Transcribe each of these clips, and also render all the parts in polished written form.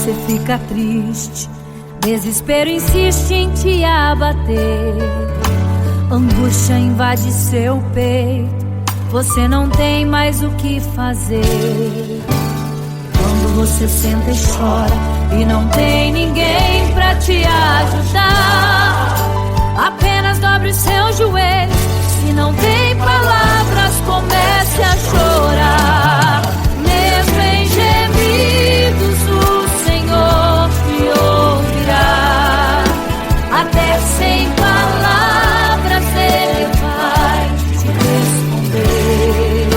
você fica triste, desespero insiste em te abater, angústia invade seu peito, você não tem mais o que fazer. Quando você senta e chora e não tem ninguém pra te ajudar, apenas dobre os seus joelhos. Se não tem palavras, comece a chorar. Mesmo em gemidos, o Senhor te ouvirá. Até sem palavras Ele vai te responder,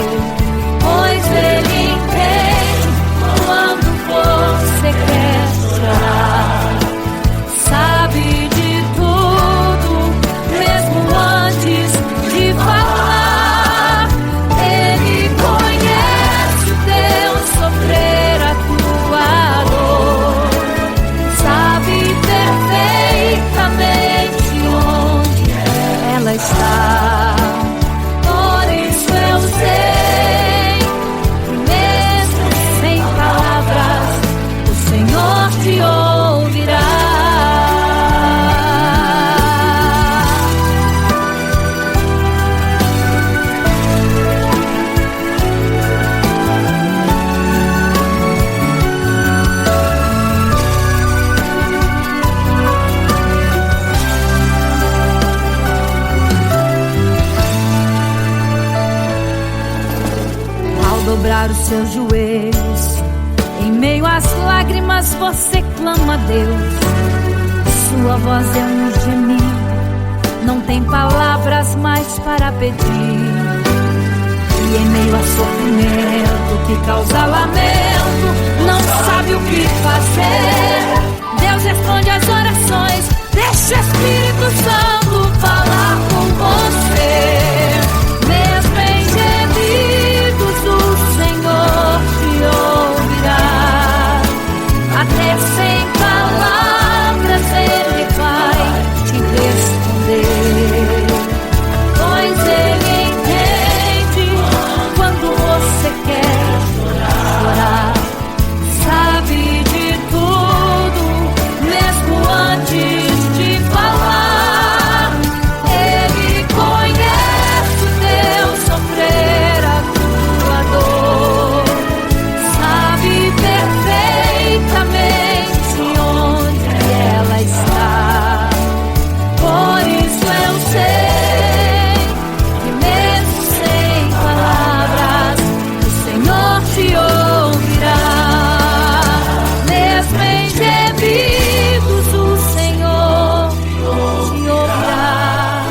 pois Ele entende quando você quer chorar. Sabe de tudo, mesmo antes de falar. Ele conhece o teu sofrer, a tua dor. Sabe perfeitamente onde ela está. Por isso eu sei que mesmo sem palavras o Senhor te ouvirá. Ao dobrar os seus joelhos, em meio às lágrimas você clama a Deus. Sua voz é um gemido, não tem palavras mais para pedir. E em meio a sofrimento que causa lamento, não sabe o que fazer. Deus responde às orações, deixa o Espírito Santo falar com você. Mesmo em gemidos o Senhor te ouvirá. Até sem palavras Ele vai te responder, pois Ele entende quando você quer chorar. Sabe de tudo, mesmo antes de falar. Ele conhece o teu sofrer, a tua dor. Sabe perfeitamente onde ela está. Por isso eu sei que mesmo sem palavras o Senhor te ouvirá. Mesmo em gemidos o Senhor te ouvirá.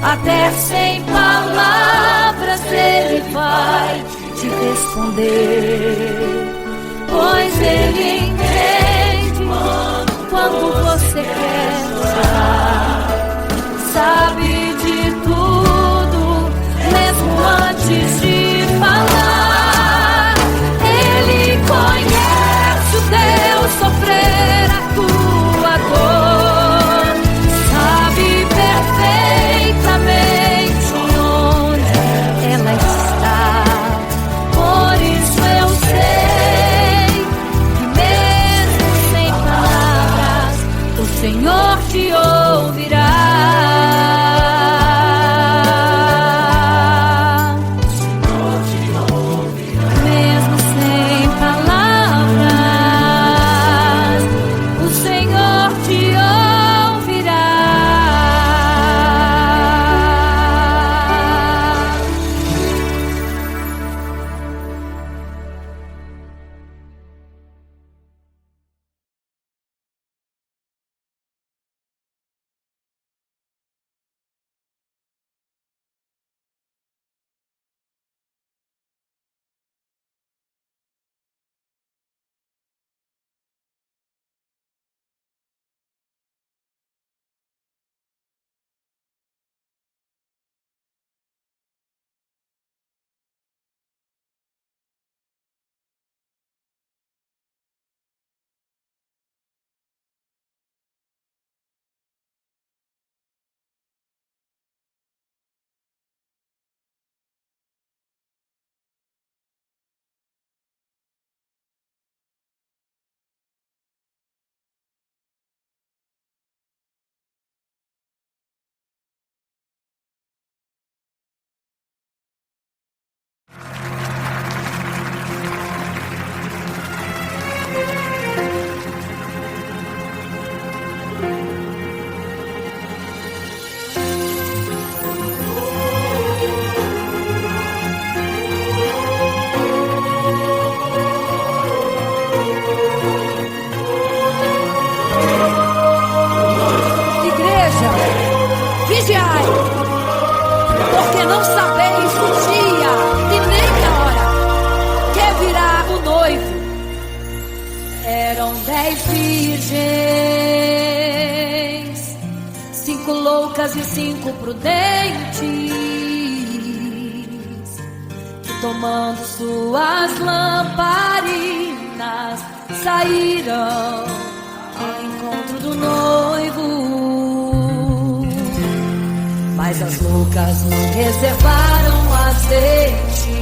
Até sem palavras Ele vai te responder, pois Ele entende quando você quer chorar. Sabe de tudo, mesmo antes de falar. Ele conhece o teu sofrer, a tua dor. Sabe perfeitamente onde ela está. Por isso eu sei 10 virgens, 5 loucas e 5 prudentes, que tomando suas lamparinas saíram ao encontro do noivo. Mas as loucas não reservaram azeite,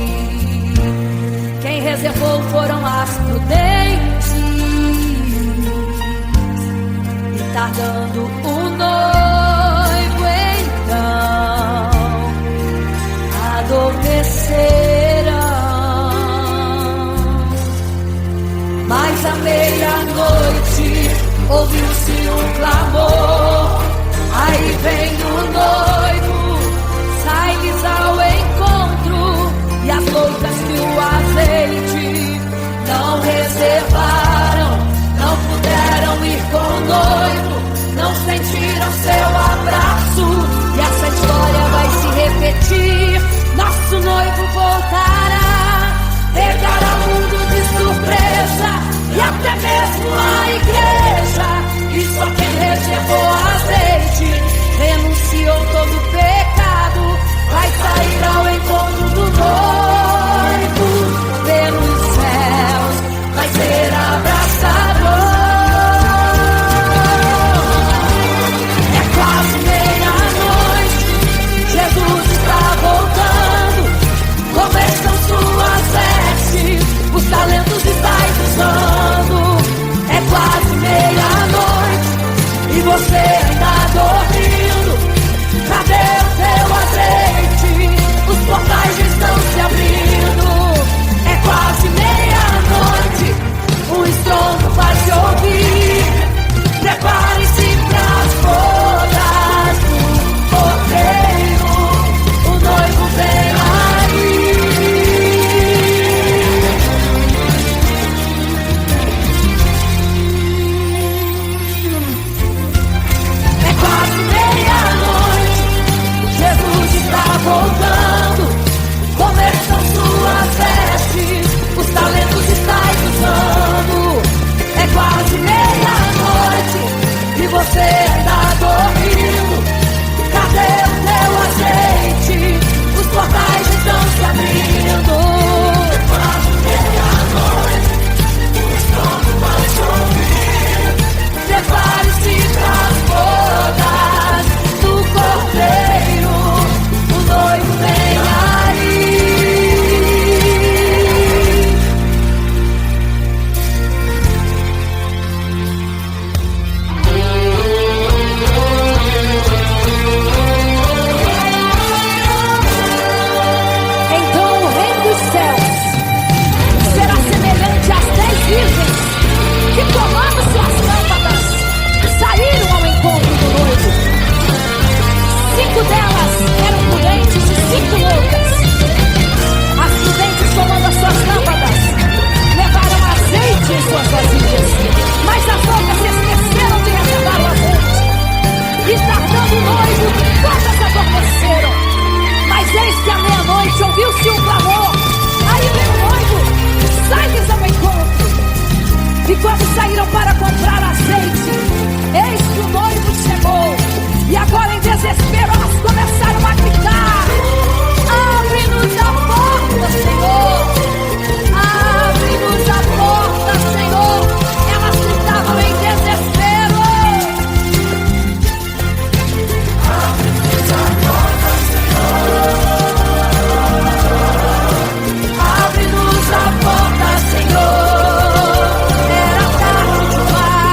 quem reservou foram as prudentes. E tardando o noivo então adormeceram. Mas à meia-noite ouviu-se um clamor, aí vem o noivo, sai-lhes ao encontro. E as loucas que o azeite não reservaram, não puderam ir com o noivo, não sentiram seu abraço. E essa história vai se repetir, nosso noivo voltará, pegará o mundo de surpresa, e até mesmo a igreja. E só quem reservou azeite, renunciou todo o pecado, vai sair ao encontro do noivo. Pelos céus vai ser abraçador. É quase meia-noite, Jesus está voltando. Como estão suas vestes? Os talentos estáis usando. É quase meia-noite e você ainda dormindo. Cadê o teu azeite? Os portais estão se abrindo. É quase meia-noite, o estrondo vai se ouvir. Prepare-se para as bodas do cordeiro, o noivo vem aí. É quase meia-noite, Jesus está voltando. Como estão suas vestes? Os talentos estáis usando. É quase meia-noite e você ainda dormindo. Cadê o teu azeite? Os portais estão se abrindo. É quase meia-noite, o estrondo vai se ouvir. Prepare-se para as bodas do cordeiro, o noivo vem aí. Então o reino dos céus será semelhante às 10 virgens que, tomando suas lâmpadas, saíram ao encontro do noivo. 5 delas eram prudentes e 5 loucas. As prudentes, tomando as suas lâmpadas, levaram azeite em suas vasilhas, mas as loucas se esqueceram de reservar o azeite. E tardando o noivo, todas adormeceram. Mas eis que à meia-noite ouviu-se um clamor, aí vem o noivo, sai-lhes ao encontro. E quando saíram para comprar azeite, eis que o noivo chegou. E agora em desespero elas começaram a gritar: abre-nos a porta, Senhor! Abre-nos a porta, Senhor! Elas gritavam em desespero: abre-nos a porta, Senhor! Abre-nos a porta, Senhor! Era tarde demais.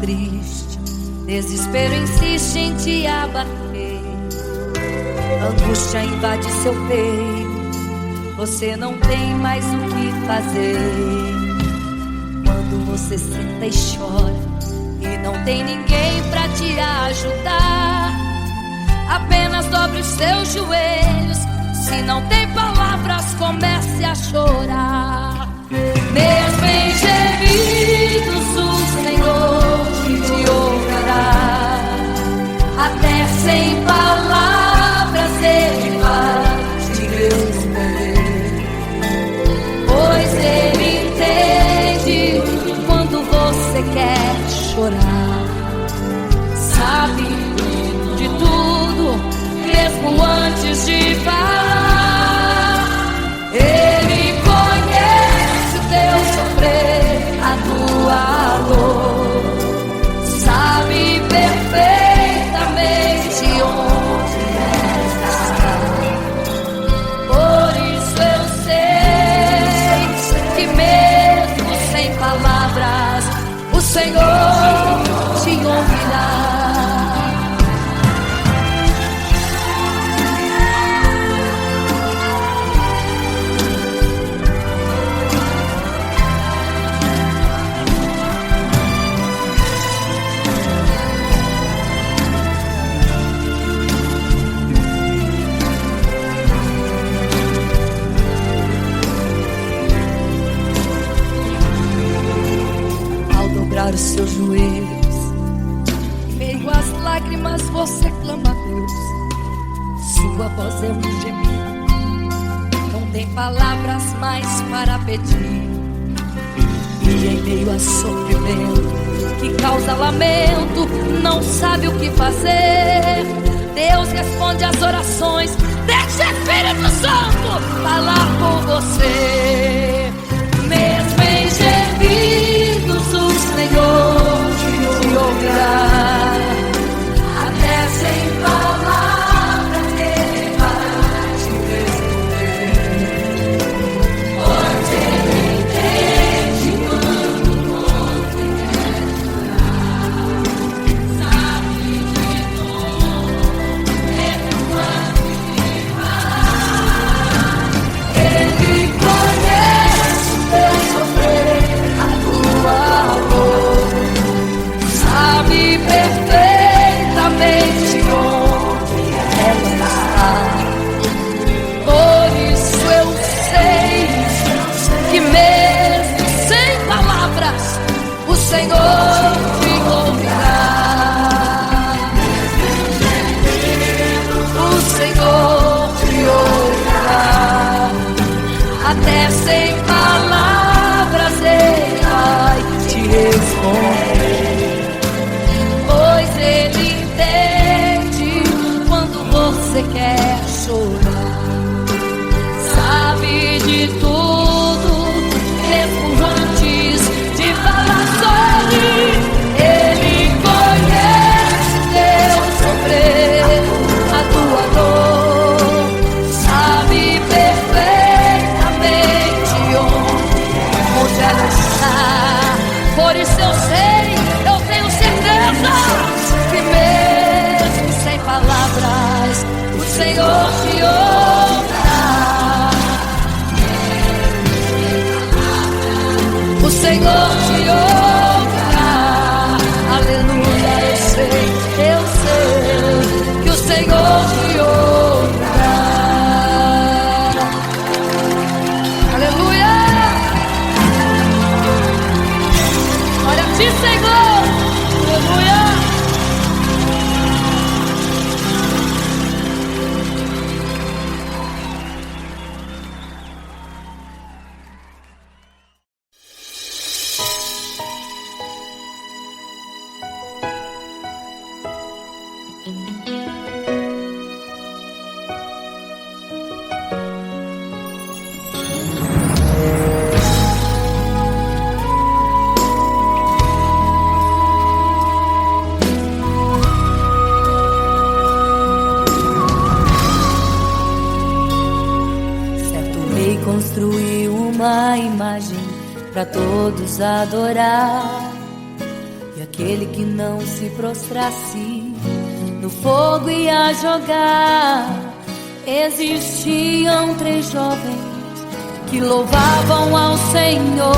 triste, desespero insiste em te abater, angústia invade seu peito, você não tem mais o que fazer. Quando você senta e chora e não tem ninguém pra te ajudar, apenas dobre os seus joelhos. Se não tem palavras, comece a chorar. Mesmo em gemidos, o Senhor te ouvirá. Até sem palavras Ele vai te responder, pois Ele entende quando você quer chorar. Sabe de tudo, mesmo antes de falar. Ele conhece o teu sofrer, a tua dor, sabe perfeitamente onde está. Por isso eu sei que mesmo sem palavras, o Senhor te ouvirá. Os seus joelhos, em meio às lágrimas você clama a Deus. Sua voz é um gemido, não tem palavras mais para pedir. E em meio a sofrimento que causa lamento, não sabe o que fazer. Deus responde às orações, deixa o Espírito Santo falar com você. Mesmo em gemidos, o Senhor te ouvirá. Até sem palavras Ele vai te responder, pois Ele entende quando você quer chorar. Sabe de tudo, mesmo quando Ele falar. Ele conhece o teu sofrer, a tua dor, sabe perfeitamente onde ela está. Por isso eu sei que mesmo sem palavras, o Senhor te ouvirá. O Senhor te ouvirá. Até sem palavras Ele vai te responder, pois Ele entende quando você quer chorar. Sabe de tudo, mesmo antes de falar sobre. Ele conhece teu sofrer, a tua dor, sabe perfeitamente onde ela está. Por isso eu sei, eu tenho certeza que mesmo sem palavras, o Senhor te ouvirá. O Senhor te ouvirá. Aleluia, eu sei que o Senhor te ouvirá. Aleluia. Glória a ti, Senhor. Aleluia. Construiu uma imagem para todos adorar, e a aquele que não se prostrasse no fogo ia jogar. Existiam 3 jovens que louvavam ao Senhor,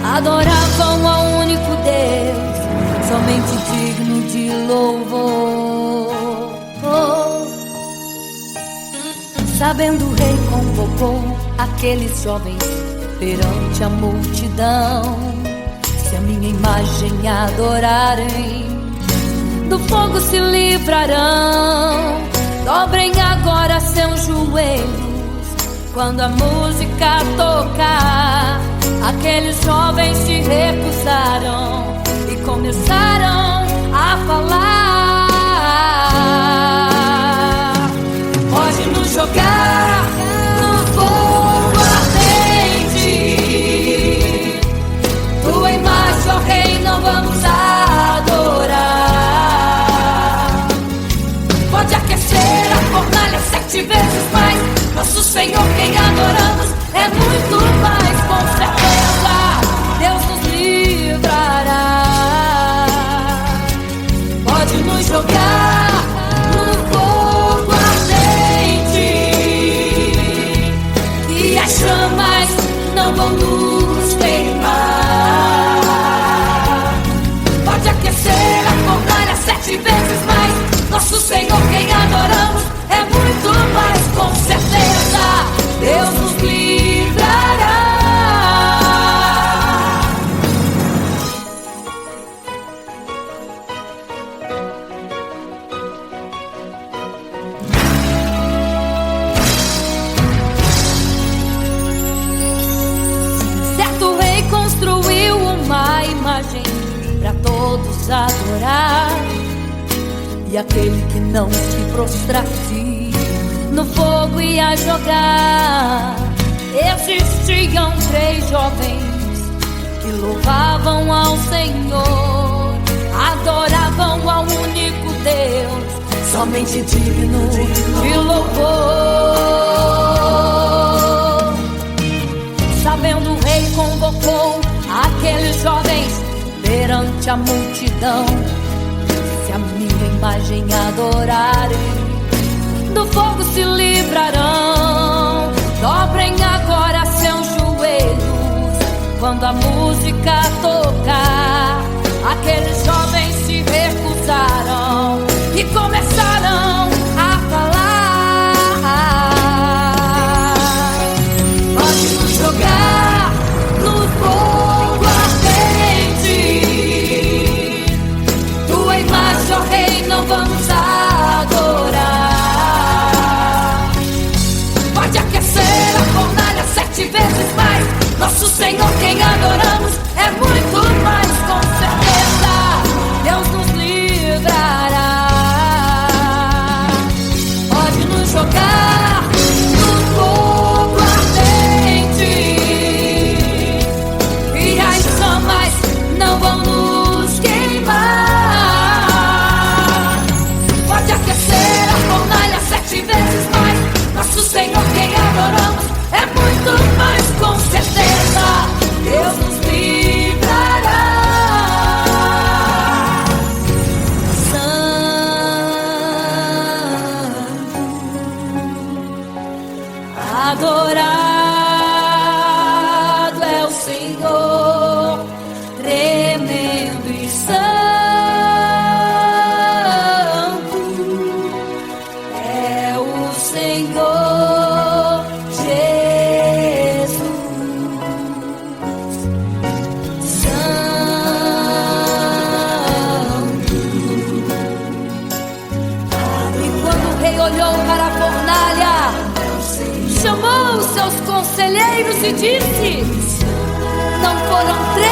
adoravam ao único Deus, somente digno de louvor. Sabendo o rei convocou aqueles jovens perante a multidão. Se a minha imagem adorarem, do fogo se livrarão. Dobrem agora seus joelhos quando a música tocar. Aqueles jovens se recusaram e começaram a falar: pode nos jogar no fogo ardente, tua imagem, ó Rei, não vamos adorar. Pode aquecer a fornalha 7 vezes mais, nosso Senhor quem adoramos é muito mais, com certeza Deus nos livrará. Pode nos jogar no fogo ardente e as chamas não vão nos queimar. Pode aquecer a fornalha 7 vezes mais, nosso Senhor quem adoramos é muito mais, com certeza Deus nos livrará. Certo rei construiu uma imagem para todos adorar, e aquele que não se prostrasse no fogo ia jogar. Existiam 3 jovens que louvavam ao Senhor, adoravam ao único Deus, somente digno de louvor. Sabendo o rei convocou aqueles jovens perante a multidão. Se a minha imagem adorarem, do fogo se livrarão. Dobrem agora seus joelhos quando a música tocar. Aqueles jovens se recusaram e começaram a falar: pode nos jogar no fogo ardente, tua imagem, ó Rei, não vamos adorar. Pode aquecer a fornalha 7 vezes mais, nosso Senhor quem adoramos é muito mais, com certeza Deus nos livrará. Pode nos jogar no fogo ardente e as chamas não vão nos queimar. Pode aquecer a fornalha 7 vezes mais, nosso Senhor quem adoramos é muito mais, com certeza Deus nos livrará. Santo, adorado é o Senhor, tremendo e santo é o Senhor Jesus. Santo. E quando o rei olhou para a fornalha, chamou os seus conselheiros e disse: não foram 3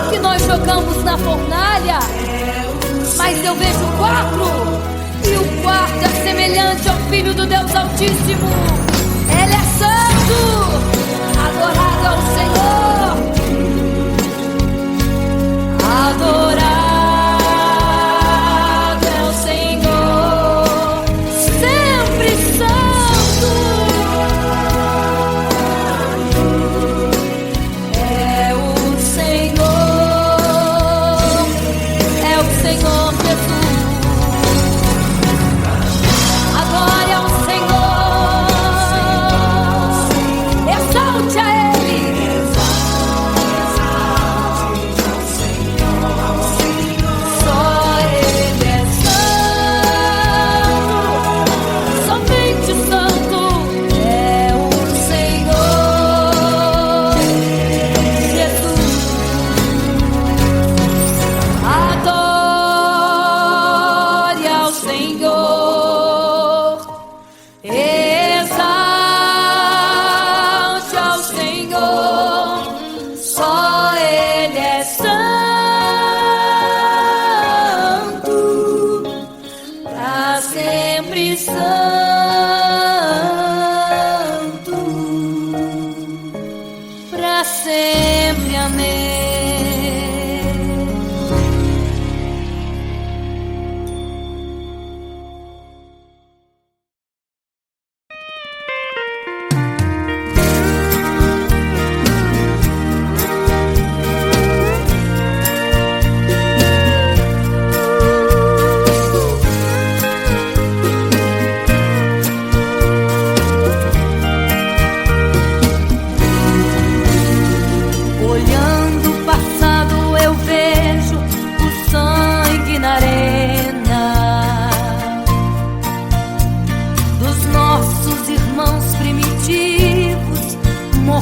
que nós jogamos na fornalha, mas eu vejo 4, e o quarto é semelhante ao Filho do Deus Altíssimo. Ele é santo, adorado ao Senhor, adorado é o Senhor, sempre santo é o Senhor.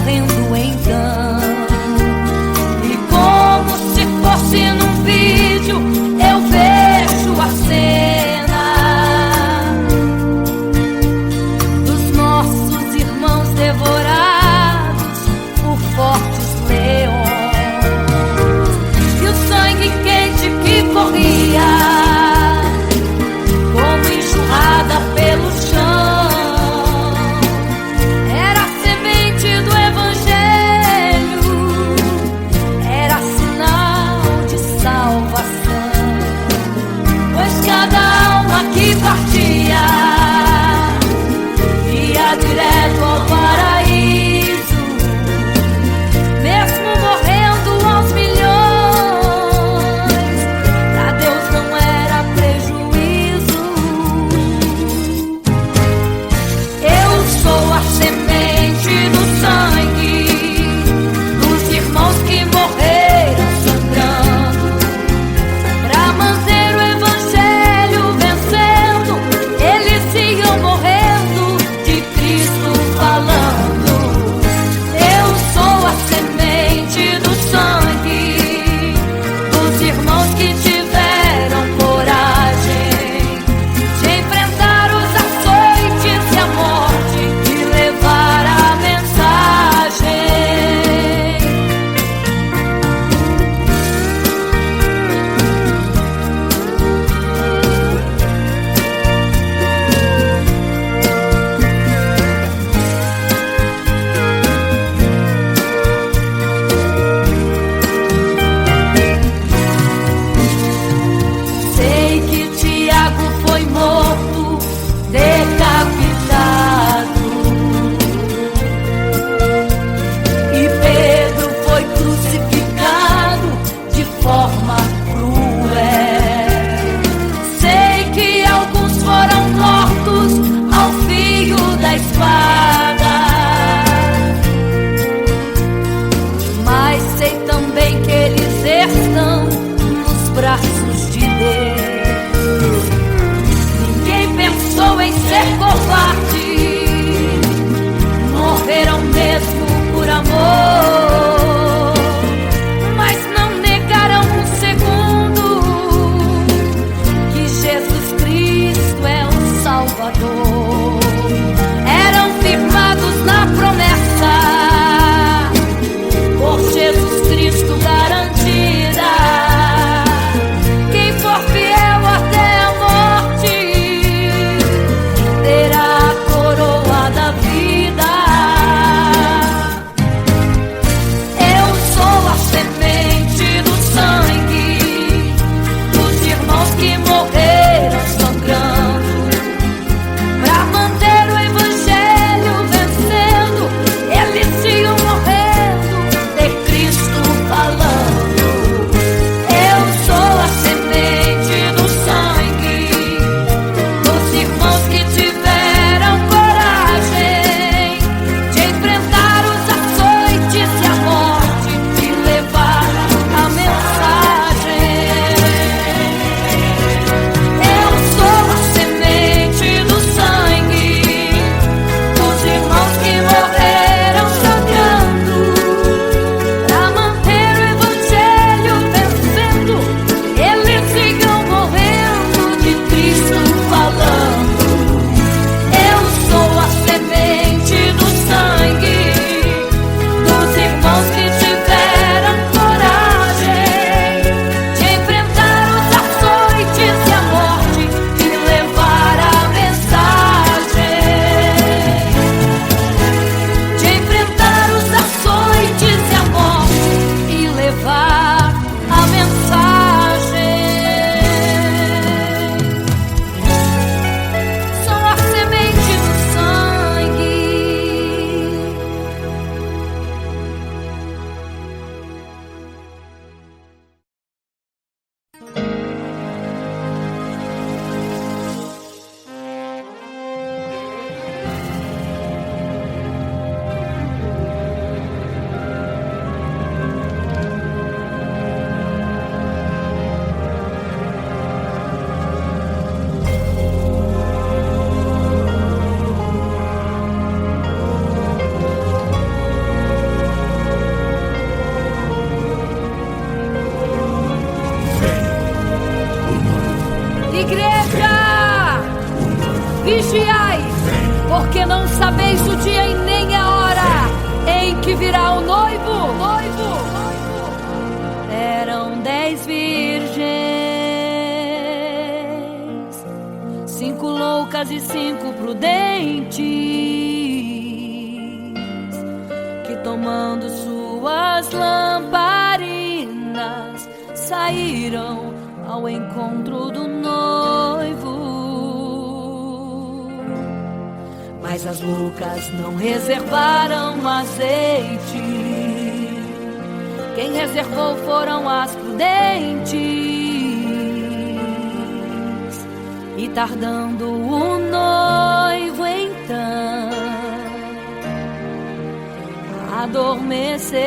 morrendo então. E como se fosse num vídeo, eu vejo a cena dos nossos irmãos devorados por fortes leões. E o sangue quente que corria como enxurrada pelo chão era a semente do Evangelho, era sinal de salvação. Pois cada alma que partia ia direto ao paraíso, mesmo morrendo aos milhões. Pra Deus não era prejuízo. Eu sou a semente do sangue dos irmãos que morreram sangrando pra manter o Evangelho vencendo. Eles iam morrendo de Cristo falando. Eu sou a semente do sangue dos irmãos que tiveram coragem de enfrentar os açoites e a morte e levar a mensagem. Sei que Tiago foi morto, decapitado, e Pedro foi crucificado de forma cruel. Sei que alguns foram mortos ao fio da espada, mas sei também que eles estão nos braços de Deus. Ninguém pensou em ser covarde, morreram mesmo por amor, mas não negaram um segundo que Jesus Cristo é o Salvador. Eram firmados na promessa, por Jesus Cristo garantida. Quem for fiel até a morte terá a Pai, porque não sabeis o dia e nem a hora em que virá o noivo. Eram 10 virgens, 5 loucas e 5 prudentes, que tomando suas lamparinas saíram ao encontro do noivo. Mas as loucas não reservaram azeite. Quem reservou foram as prudentes. E tardando o noivo então, adormecerão.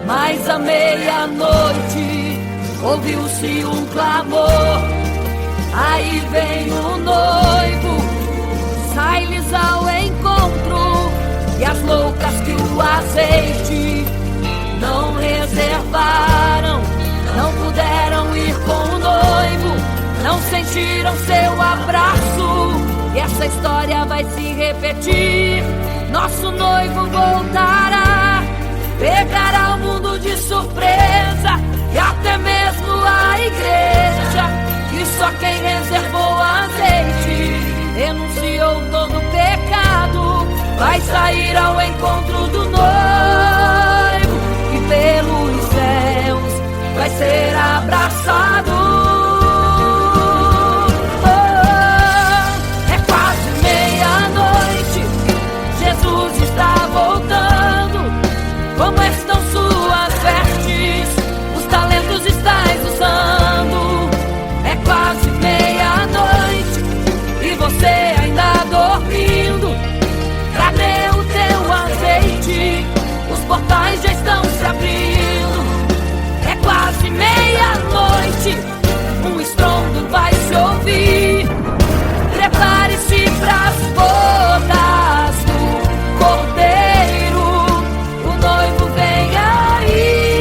Mas à meia-noite ouviu-se um clamor: aí vem o noivo, sai-lhes ao encontro. E as loucas que o azeite não reservaram, não puderam ir com o noivo, não sentiram seu abraço. E essa história vai se repetir. Nosso noivo voltará, pegará o mundo de surpresa, e até mesmo a igreja. E só quem reservou azeite, renunciou todo o pecado, vai sair ao encontro do noivo, e pelos céus vai ser abraçado. É quase meia-noite, Jesus está voltando. Como estão suas vestes? Os talentos estáis usando. É quase meia-noite e você ainda dormindo. Cadê o teu azeite? Os portais já estão se abrindo. É quase meia-noite, um estrondo vai se ouvir. Prepare-se pras bodas do Cordeiro, o noivo vem aí.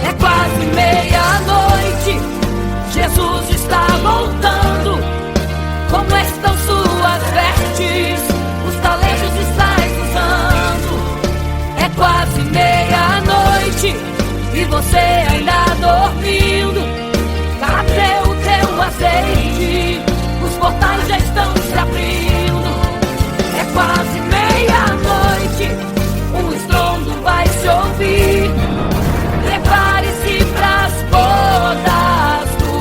É quase meia-noite, Jesus está voltando. Como estão suas vestes? Os talentos estáis usando. É quase meia-noite e você ainda dormindo. Cadê o teu azeite? Os portais já estão se abrindo. É quase meia-noite, um estrondo vai se ouvir. Prepare-se pras bodas do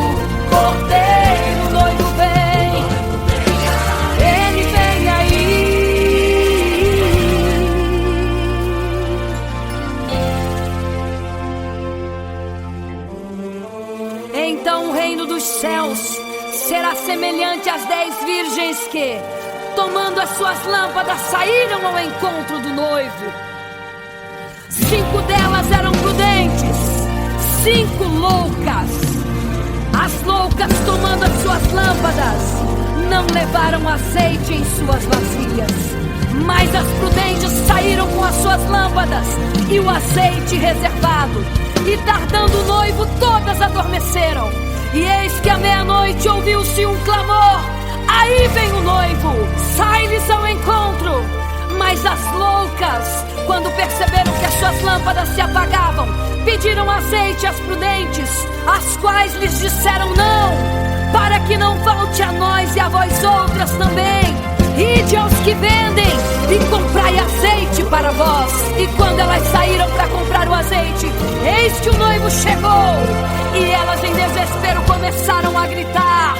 Cordeiro, o noivo vem. Ele vem aí. Então o reino dos céus será semelhante às 10 virgens que, tomando as suas lâmpadas, saíram ao encontro do noivo. 5 delas eram prudentes, 5 loucas. As loucas, tomando as suas lâmpadas, não levaram azeite em suas vasilhas. Mas as prudentes saíram com as suas lâmpadas e o azeite reservado. E tardando o noivo, todas adormeceram. E eis que à meia-noite ouviu-se um clamor: aí vem o noivo, sai-lhes ao encontro. Mas as loucas, quando perceberam que as suas lâmpadas se apagavam, pediram azeite às prudentes, as quais lhes disseram: não, para que não falte a nós e a vós outras também. Ide aos que vendem e comprai azeite para vós. E quando elas saíram para comprar o azeite, eis que o noivo chegou. E elas em desespero começaram a gritar: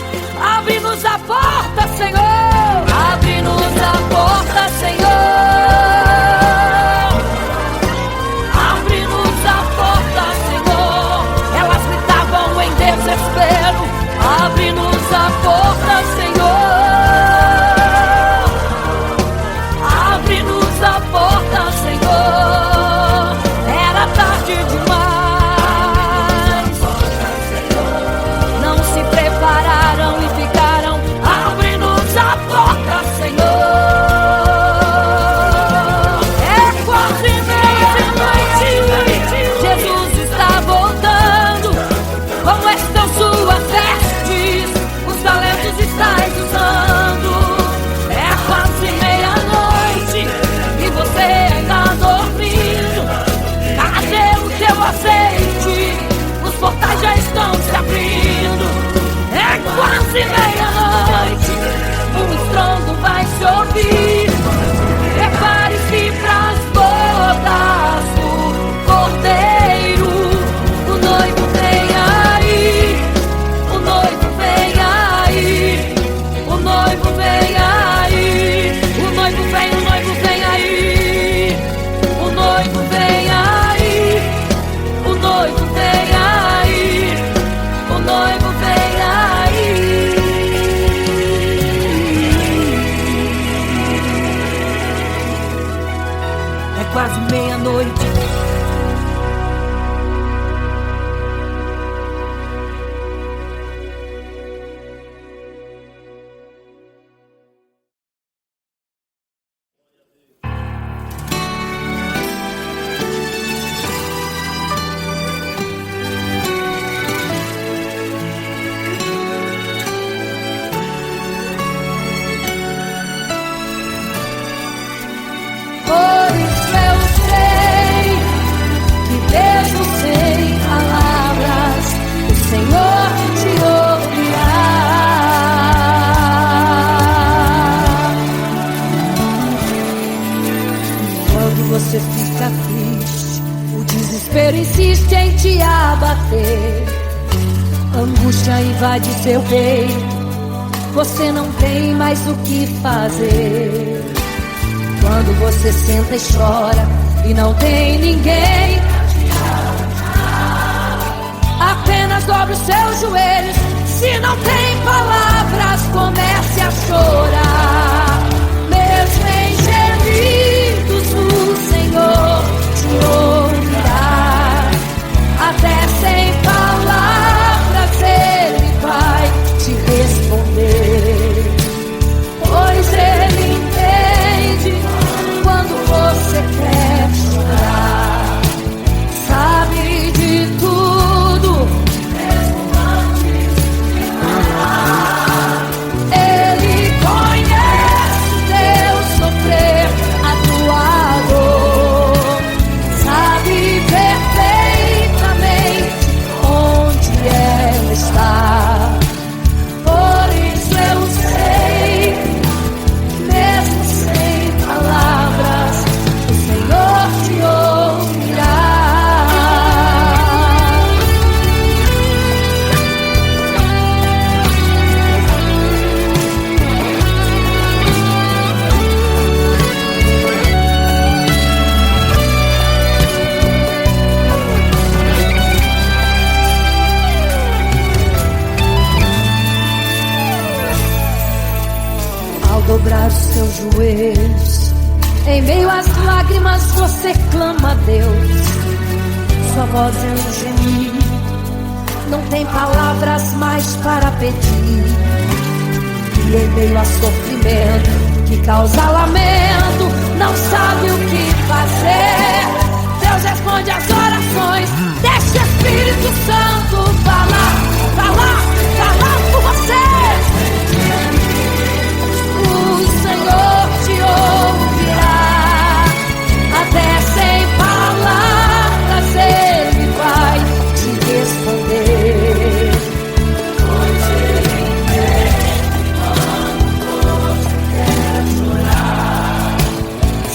abre-nos a porta, Senhor! Abre-nos a porta, Senhor! Abre-nos a porta, Senhor! Elas gritavam em desespero: abre-nos a porta, Senhor! Abre-nos a porta, Senhor! Era tarde demais. Não se prepararam e ficaram: abre-nos a quase meia-noite, um estrondo vai se ouvir. Prepare-se pras bodas do Cordeiro. O noivo vem aí, o noivo vem aí, o noivo vem aí, o noivo vem, o noivo vem aí, o noivo vem aí, o noivo vem aí, o noivo vem aí. É quase meia-noite. Por isso eu sei que mesmo sem palavras o Senhor te ouvirá. Quando você fica triste, o desespero insiste em te abater, a angústia invade seu peito, você não tem mais o que fazer. Quando você senta e chora e não tem ninguém, apenas dobre os seus joelhos. Se não tem palavras, comece a chorar. Mesmo em gemidos, o Senhor te ouvirá. Até sem palavras Ele vai te responder, pois Ele entende quando você quer chorar. Sabe de tudo, mesmo antes de falar. Ele conhece o teu sofrer, a tua dor. Sabe perfeitamente onde ela está. Por isso eu sei, mesmo sem palavras, o Senhor te ouvirá. Ao dobrar os seus joelhos, em meio às lágrimas você clama a Deus. Sua voz é um gemido, não tem palavras mais para pedir. E em meio a sofrimento que causa lamento, não sabe o que fazer. Deus responde às orações, deixa o Espírito Santo falar, falar, falar por você. O Senhor te ouvirá, até sem palavras Ele vai te responder. Pois Ele entende quando você quer chorar.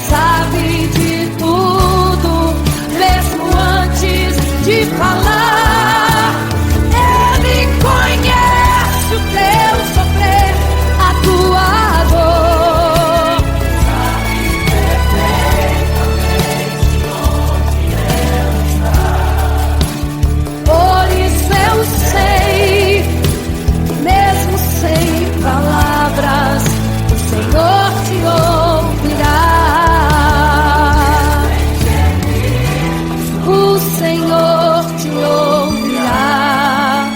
Sabe de tudo, mesmo antes de falar. Ele conhece o teu sofrer, a tua dor. Sabe perfeitamente onde ela está. Por isso eu sei, mesmo sem palavras, o Senhor te ouvirá. O Senhor te ouvirá.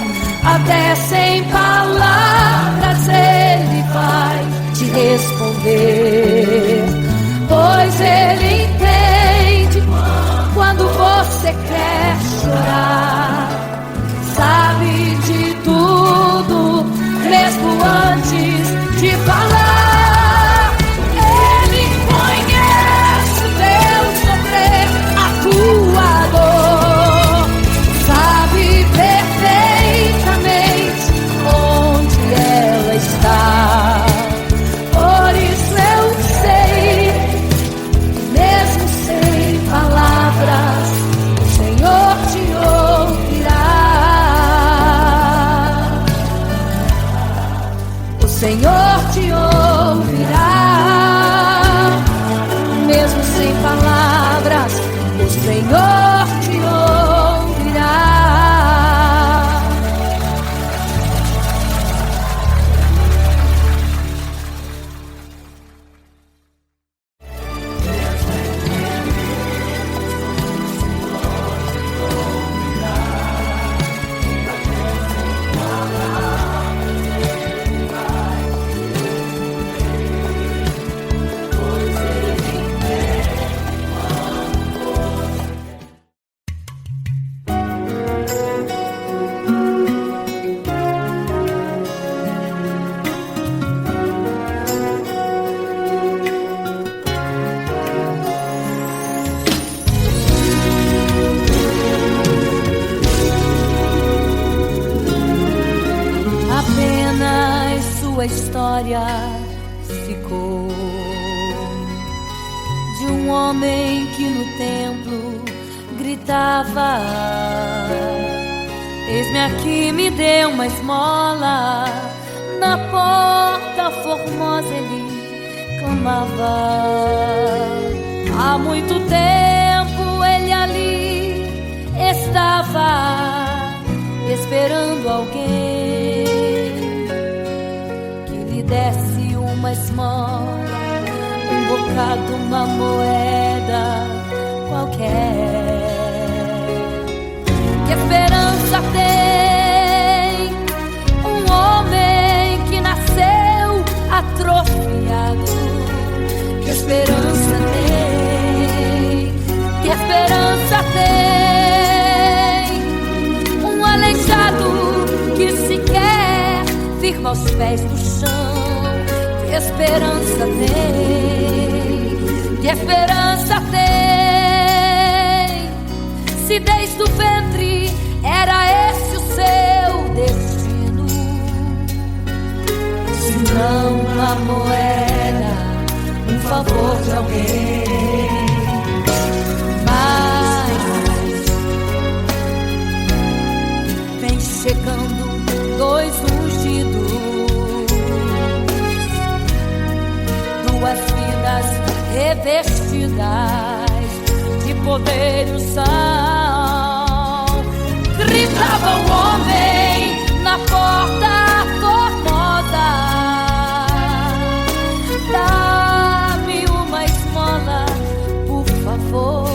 Até sem palavras Ele vai te responder, pois Ele entende quando você quer chorar. Sabe de tudo, mesmo antes de falar. Ele conhece o teu sofrer, a tua dor. Sabe perfeitamente onde é mesmo sem palavras, o Senhor te ouvirá. Sua história ficou de um homem que no templo gritava: eis-me aqui, me dê uma esmola. Na porta formosa ele clamava. Há muito tempo ele ali estava esperando alguém desse uma esmola, um bocado, uma moeda qualquer. Que esperança tem um homem que nasceu atrofiado? Que esperança tem? Que esperança tem um aleijado que sequer firma aos pés do chão? Que esperança tem? Que esperança tem? Se desde o ventre era esse o seu destino, se não uma moeda, um favor de alguém. Mas vem chegando dois ungidos, duas vidas revestidas de poder e unção. Gritava o homem na porta formosa: dá-me uma esmola, por favor.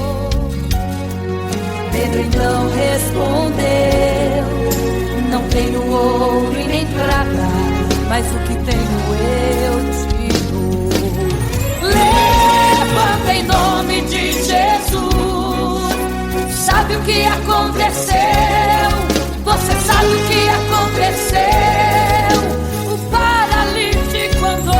Pedro então respondeu: não tenho ouro e nem prata, mas o que tenho eu te dou. Levanta em nome de Jesus. Sabe o que aconteceu? Você sabe o que aconteceu? O paralítico andou.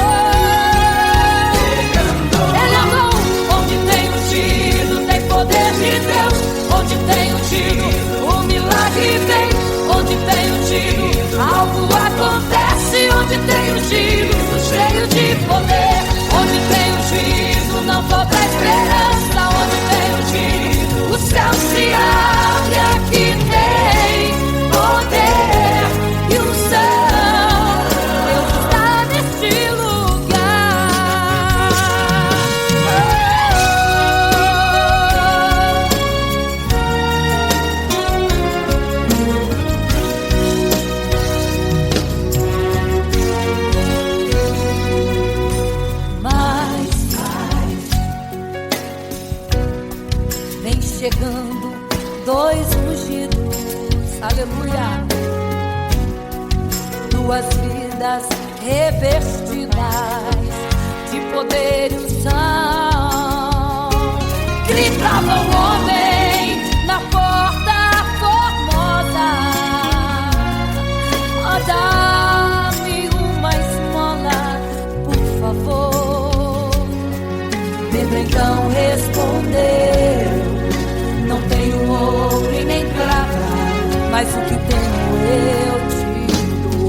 Ele andou. Onde tem ungido tem poder de Deus. Onde tem ungido o milagre vem. Onde tem ungido algo acontece. Onde tem ungido cheio de poder. Onde tem ungido não falta esperança. Onde tem ungido o céu se abre. Aqui tem poder e unção. Deus está neste lugar. Vem chegando dois ungidos, aleluia, duas vidas revestidas de poder e unção. Gritava o homem na porta formosa: oh, dá-me uma esmola, por favor. Pedro então respondeu: não tenho ouro e nem prata, mas o que tenho eu te dou.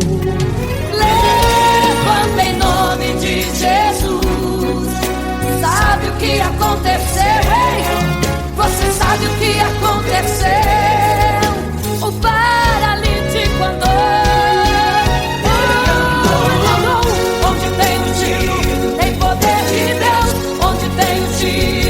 Levanta em nome de Jesus. Sabe o que aconteceu, hein? Você sabe o que aconteceu? O paralítico andou. Onde tem ungido tem poder de Deus. Onde tem ungido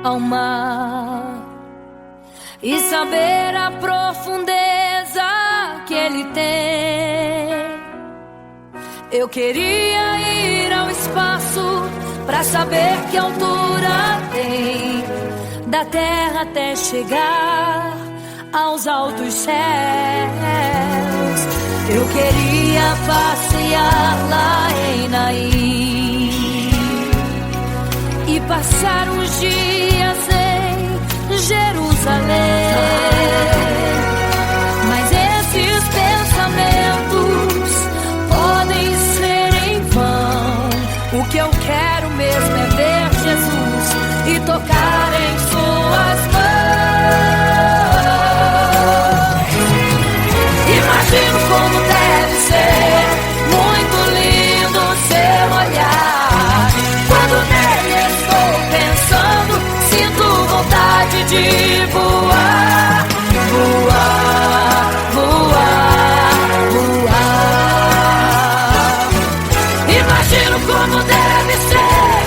ao mar e saber a profundeza que ele tem. Eu queria ir ao espaço pra saber que altura tem, da terra até chegar aos altos céus. Eu queria passear lá em Naim e passar uns dias em Jerusalém. Mas esses pensamentos podem ser em vão. O que eu quero mesmo é ver Jesus e tocar em suas mãos. Imagino como deve ser muito lindo seu olhar. Quando nele estou pensando, sinto vontade de voar, voar, voar, voar. Imagino como deve ser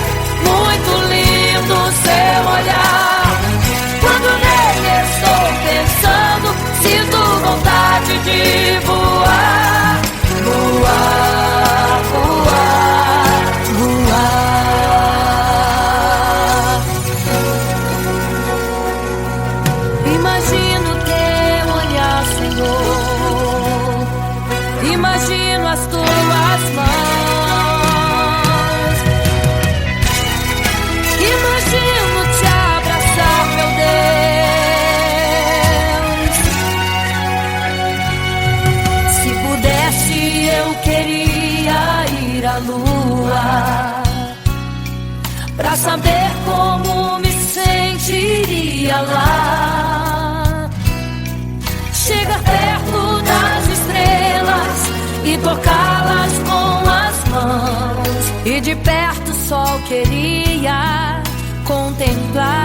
muito lindo seu olhar. Quando nele estou pensando, sinto vontade de voar, voar, voar, voar. Imagino teu olhar, Senhor. Imagino as tuas mãos. Imagino te abraçar, meu Deus. Se pudesse, eu queria ir à lua pra saber como me sentiria lá. Chegar perto das estrelas e tocá-las com as mãos, e de perto só queria contemplar.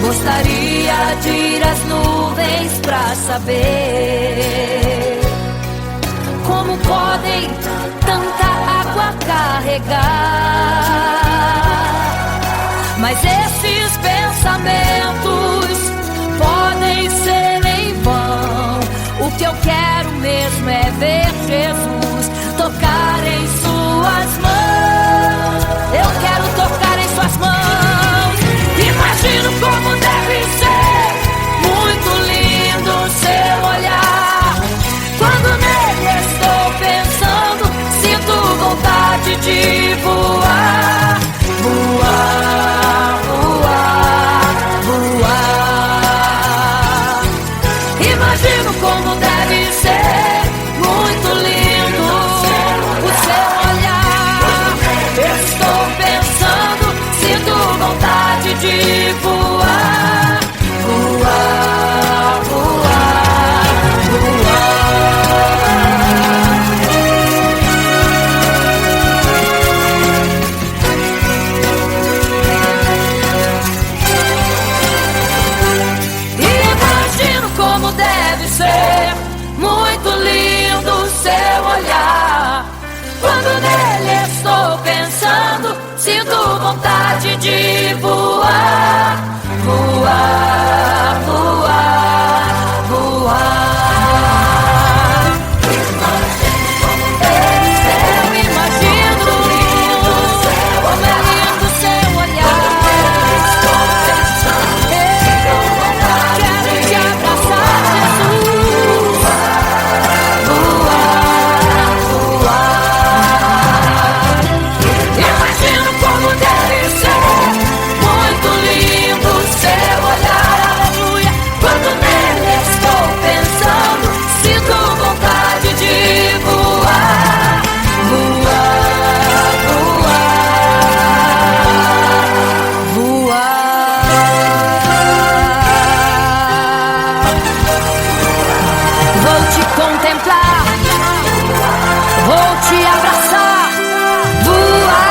Gostaria de ir às nuvens pra saber como podem tanta água carregar. Mas esses pensamentos podem ser em vão. O que eu quero mesmo é ver Jesus tocar em suas mãos. Eu quero tocar em suas mãos. Imagino como deve ser muito lindo seu olhar. Quando nele estou pensando, sinto vontade de voar, voar, voar, voar. Imagino como deve ser muito lindo o seu olhar. Estou pensando, sinto vontade de voar, voar, voar, Imagino como deve ser muito lindo o seu olhar. Quando nele estou pensando, sinto vontade de voar, voar, voar, voar. Eu imagino como é lindo o seu olhar. Quero te abraçar, Jesus. Voar, voar. Imagino como deve ser muito lindo o seu olhar, aleluia. Quando nele estou pensando, sinto vontade de voar, voar, voar, voar. Vou te contemplar, vou te abraçar, voar.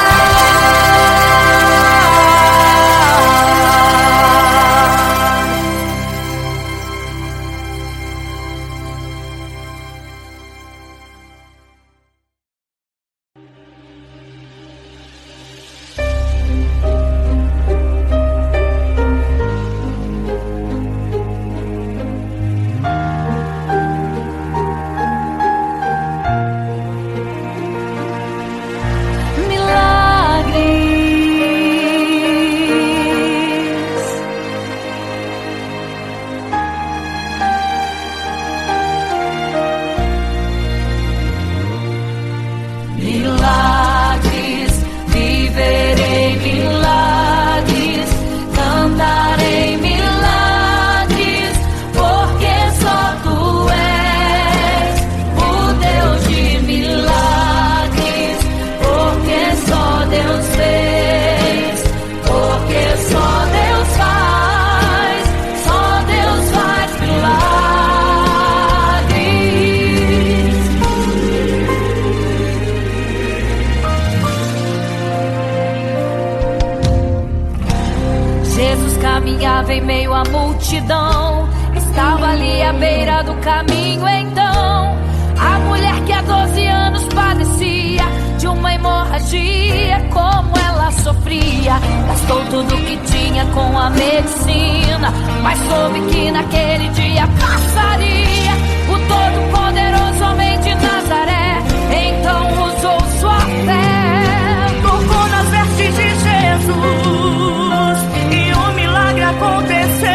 parava em meio à multidão. Estava ali à beira do caminho então a mulher que há 12 anos padecia de uma hemorragia. Como ela sofria, gastou tudo que tinha com a medicina, mas soube que naquele dia passaria. O todo-poderoso homem de Nazaré então usou sua fé, tocou nas vestes de Jesus e um milagre aconteceu.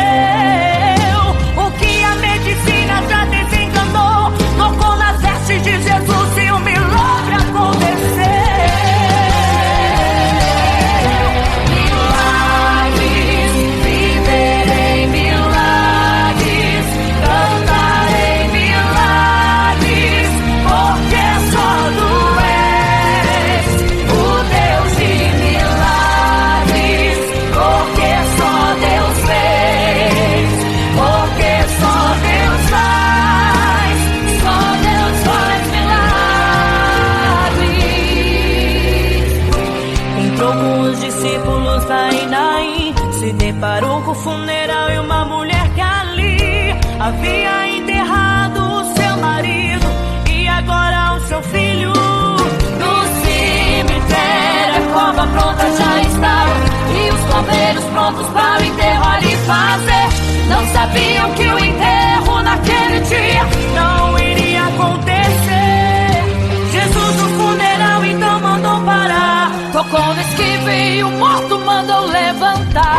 O que a medicina já desencanou, tocou nas vestes de Jesus e um milagre aconteceu. Milagres, viverei milagres, cantarei milagres, porque só tu és o Deus de milagres, porque só Deus fez, porque só Deus faz milagres. Entrou com os discípulos lá em Naim, se deparou com o funeral e uma mulher que ali havia enterrado o seu marido e agora o seu filho. No cemitério a cova pronta já estava e os coveiros prontos para o enterro ali fazer. Não sabiam que o enterro naquele dia Não iria acontecer. Jesus no funeral então mandou parar. tocou no esquive e o morto mandou levantar.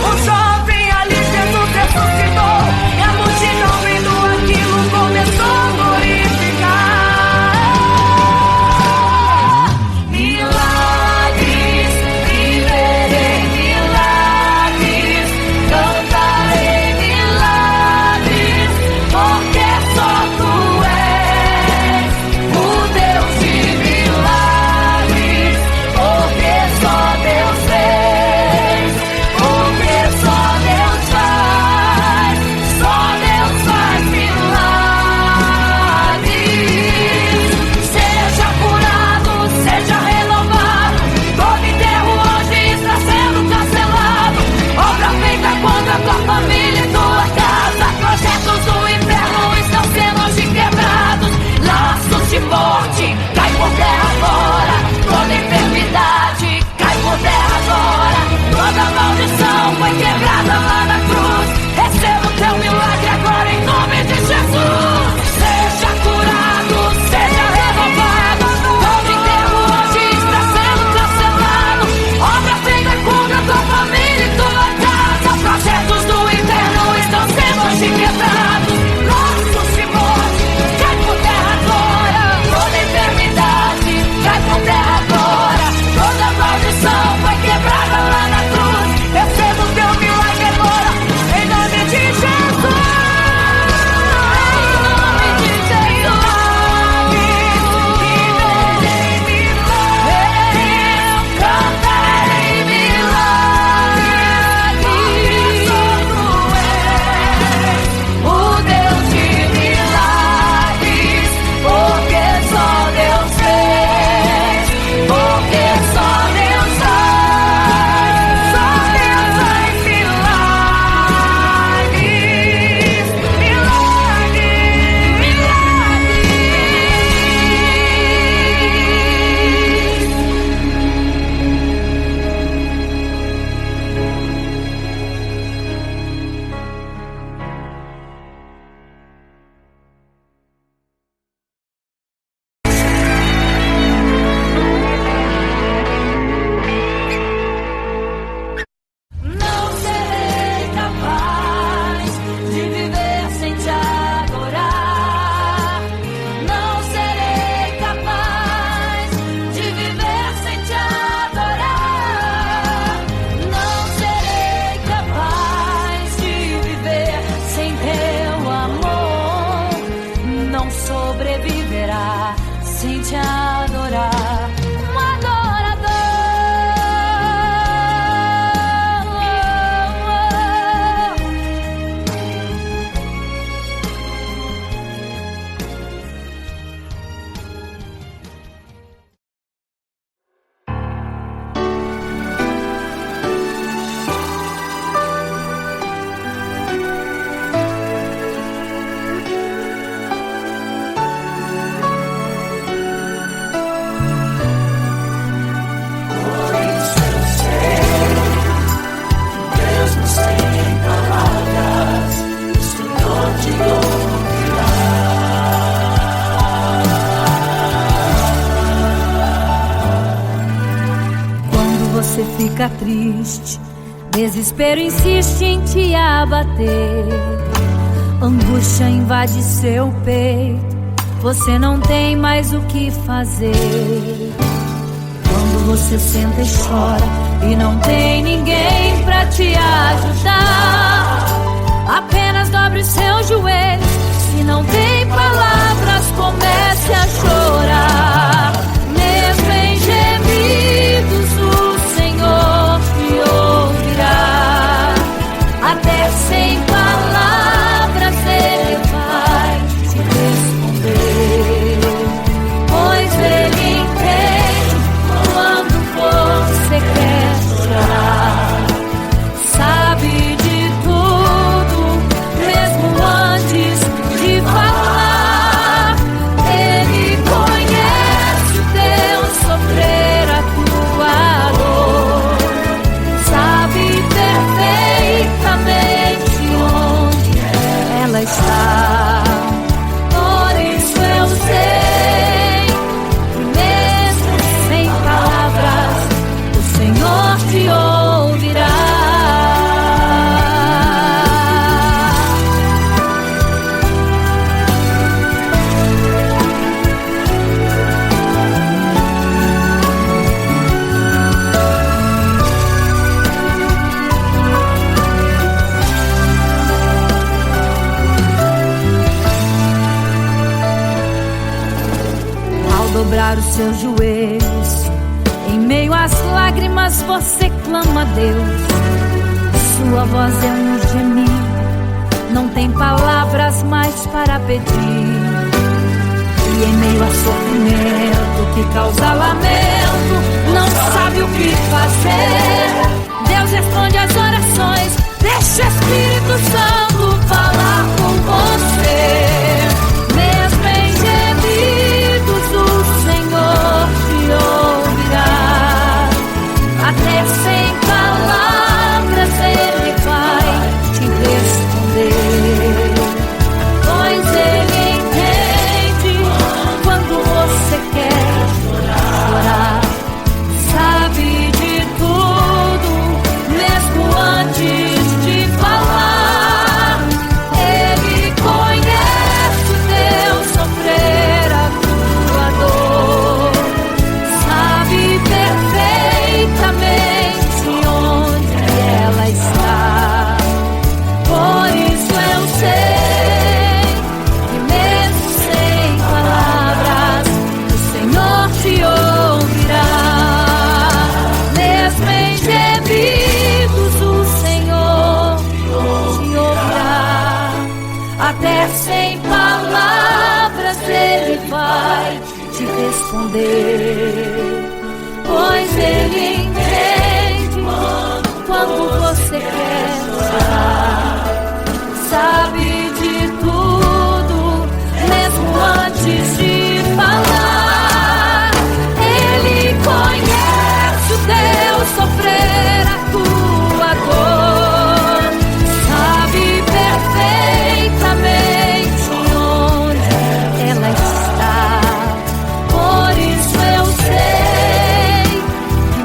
O jovem ali Jesus ressuscitou e a multidão vendo aquilo começou a glorificar. Milagres, viverei milagres, cantarei milagres, porque só tu és o Deus de milagres, porque só Deus fez, porque só Deus faz milagres. Seja curado, seja renovado, todo enterro hoje está sendo cancelado. Obra feita contra tua família e tua casa, projetos do inferno estão sendo hoje quebrados. Laços de morte cai por terra fora, toda enfermidade cai por terra agora, toda maldição foi quebrada lá na cruz. Receba o teu milagre agora em nome de Jesus. Seja curado, seja renovado, todo enterro hoje está sendo cancelado. Obra feita contra tua família e tua casa, projetos do inferno estão sendo hoje quebrados. Laços de morte cai por terra agora, toda enfermidade cai por terra agora, toda maldição foi quebrada lá na cruz. Receba o teu milagre agora em nome de Jesus. fica triste, desespero insiste em te abater, angústia invade seu peito, você não tem mais o que fazer. Quando você senta e chora e não tem ninguém pra te ajudar, apenas dobre os seus joelhos. Se não tem palavras, comece a chorar. Mesmo em gemidos, o Senhor te ouvirá. Até sem palavras Ele vai te responder, pois Ele entende quando você quer chorar. Sabe de tudo, mesmo antes de falar. Ele conhece o teu sofrer, a tua dor. Sabe perfeitamente onde ela está. Por isso eu sei que mesmo sem palavras, o Senhor te ouvirá. Ao dobrar os seus joelhos, em meio às lágrimas você clama a Deus. Sua voz é um gemido, não tem palavras mais para pedir. E em meio a sofrimento que causa lamento, não sabe o que fazer. Deus responde às orações, deixa o Espírito Santo falar com você. Mesmo em gemidos, o Senhor te ouvirá. Até sem palavras Ele vai te responder, pois Ele entende quando você quer chorar. Sabe de tudo, mesmo antes de falar. Ele conhece o teu sofrer, a tua dor. Sabe perfeitamente onde ela está. Por isso eu sei que mesmo sem palavras, o Senhor te ouvirá. Mesmo em gemidos, o Senhor te ouvirá. Até sem palavras Ele vai te responder, pois Ele entende quando você quer chorar. Sabe de tudo, mesmo antes de falar. Ele conhece o teu sofrer, a tua dor. Sabe perfeitamente onde ela está. Por isso eu sei que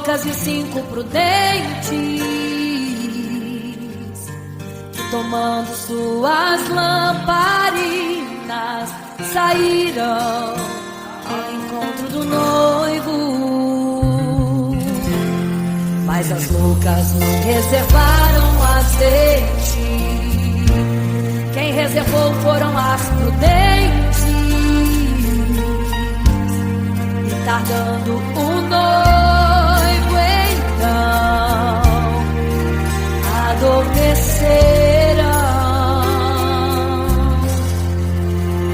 loucas e 5 prudentes, que tomando suas lamparinas saíram ao encontro do noivo. Mas as loucas não reservaram azeite. Quem reservou foram as prudentes. E tardando o noivo então adormeceram.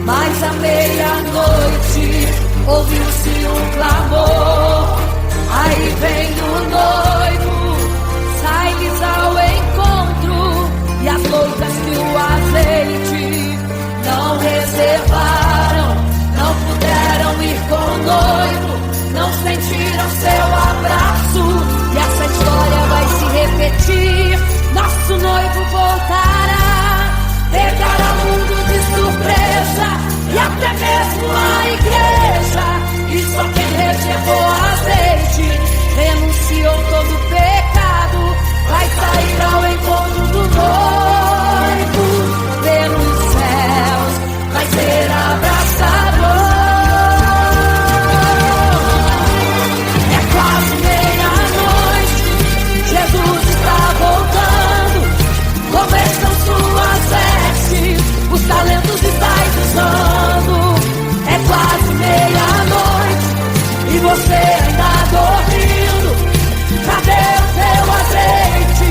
Mas à meia-noite ouviu-se um clamor. Aí vem o noivo, sai-lhes ao encontro. E as loucas que o azeite não reservaram, não puderam ir com o noivo, não sentiram seu abraço. E essa história vai se repetir. Nosso noivo voltará, pegará o mundo de surpresa, e até mesmo a igreja. E só quem reservou azeite, renunciou todo pecado, vai sair ao encontro do noivo. Pelos céus vai ser abraçador. É quase meia-noite, Jesus está voltando. Como estão suas vestes? Os talentos estáis usando. É quase meia-noite e você ainda dormindo. Cadê o teu azeite?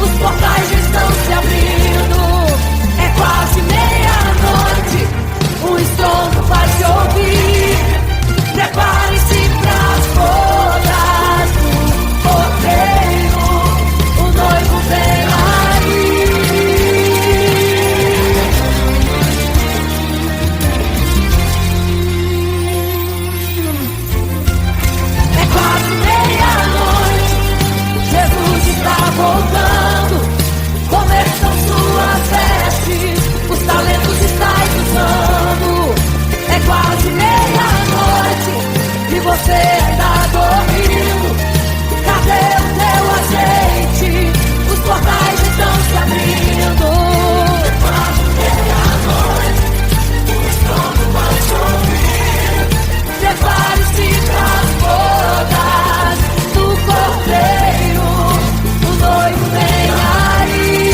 Os portais estão se abrindo. É quase meia-noite, o estrondo vai se ouvir. Prepare-se pras bodas do cordeiro. O noivo vem aí. É quase meia-noite, Jesus está voltando. Como estão suas vestes? Os talentos estáis usando. É quase meia-noite e você ainda dormindo. Cadê o teu azeite? Os portais estão se abrindo. É quase meia-noite, o estrondo vai se ouvir. Prepare-se pras bodas do cordeiro. O noivo vem aí.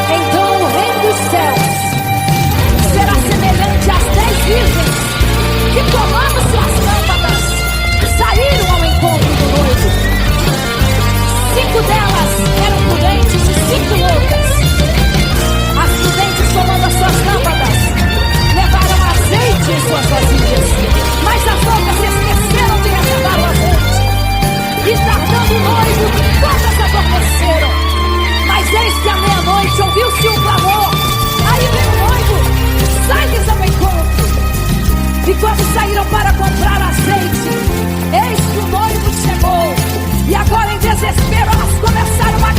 Então o reino dos céus será semelhante às 10 virgens que, tomando suas lâmpadas, saíram ao encontro do noivo. 5 delas eram prudentes e 5 loucas. As prudentes, tomando as suas lâmpadas, levaram azeite em suas vasilhas, mas as loucas esqueceram de reservar o azeite. E tardando o noivo, todas adormeceram. Mas eis que à meia-noite ouviu-se um clamor. Aí vem o noivo, sai-lhes ao encontro. E quando saíram para comprar azeite, eis que o noivo chegou. E agora em desespero elas começaram a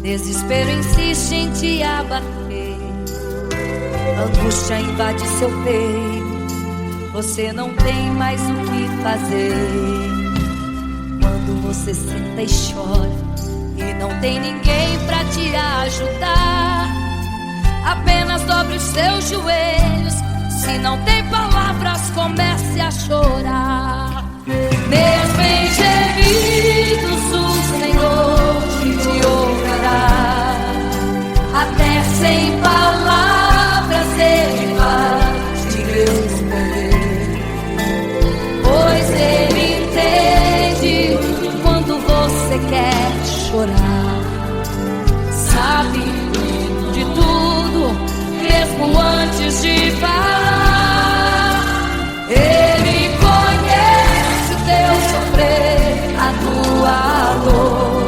Desespero insiste em te abater, angústia invade seu peito, você não tem mais o que fazer. Quando você senta e chora e não tem ninguém pra te ajudar, apenas dobre os seus joelhos. Se não tem palavras, comece a chorar. Mesmo em gemidos, o Senhor te ouvirá. Até sem palavras Ele vai te responder, pois Ele entende quando você quer chorar. Sabe de tudo, mesmo antes de falar. Ele conhece o teu sofrer, a tua dor.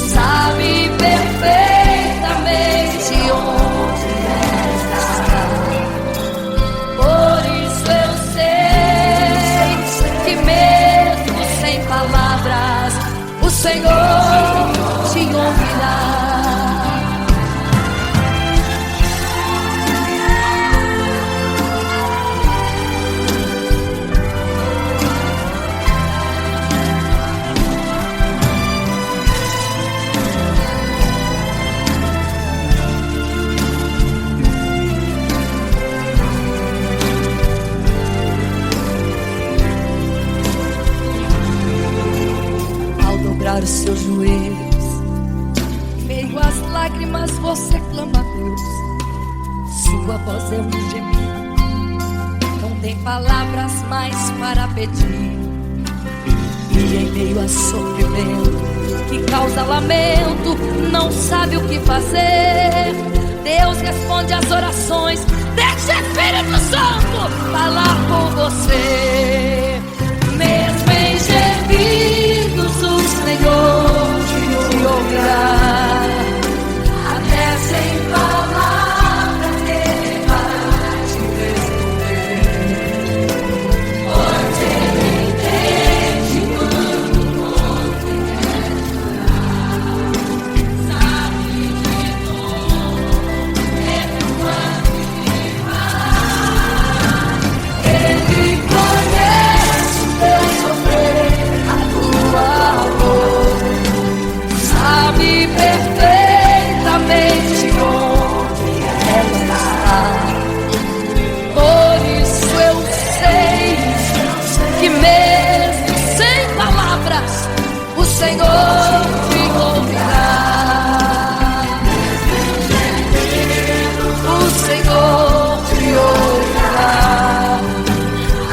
Sabe perfeitamente onde está. Por isso eu sei que mesmo sem palavras, o Senhor te ouvirá. Os seus joelhos, em meio às lágrimas você clama a Deus. Sua voz é um gemido, não tem palavras mais para pedir. E em meio a sofrimento que causa lamento, não sabe o que fazer. Deus responde às orações, deixa o Espírito Santo falar com você. Mesmo em gemidos, o Senhor te ouvirá. Até sem palavras Ele vai te responder, pois Ele entende quando você quer chorar. Sabe de tudo, mesmo antes de falar. Ele conhece o teu sofrer, a tua dor. Sabe perfeitamente onde ela está. Por isso eu sei que mesmo sem palavras, o Senhor te ouvirá. O Senhor te ouvirá.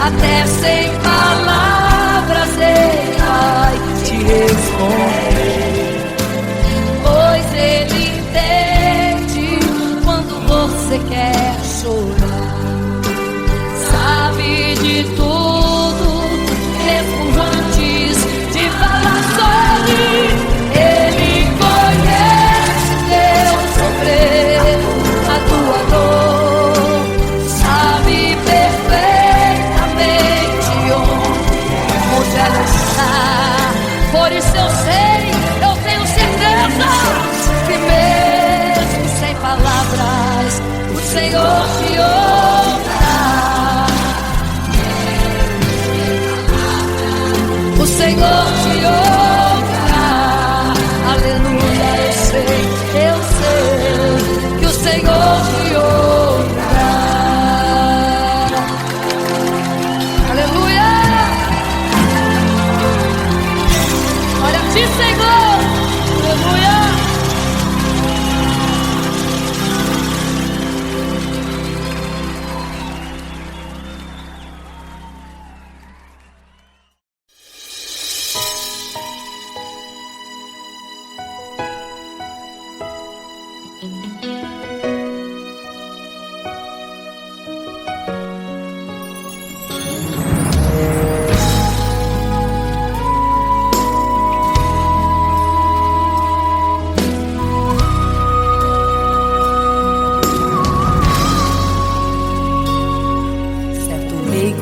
Até sem palavras Ele vai te responder, pois Ele entende quando você quer chorar. Sabe de tudo, mesmo antes de falar sobre. Ele conhece teu sofrer, a tua dor. Sabe perfeitamente onde ela está. Por isso eu sei, eu tenho certeza que mesmo sem palavras, o Senhor te ouvirá. O Senhor te ouvirá. Aleluia, eu sei que o Senhor te ouvirá. Aleluia. Olha a ti, Senhor. Aleluia.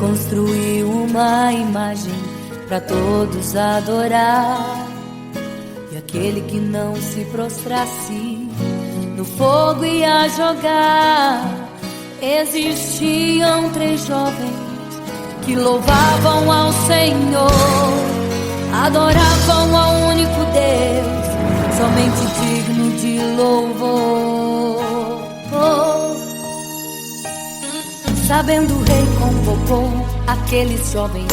Construiu uma imagem para todos adorar. E aqui aquele que não se prostrasse no fogo ia jogar. Existiam 3 jovens que louvavam ao Senhor, adoravam ao único Deus, somente digno de louvor. Sabendo, o rei convocou aqueles jovens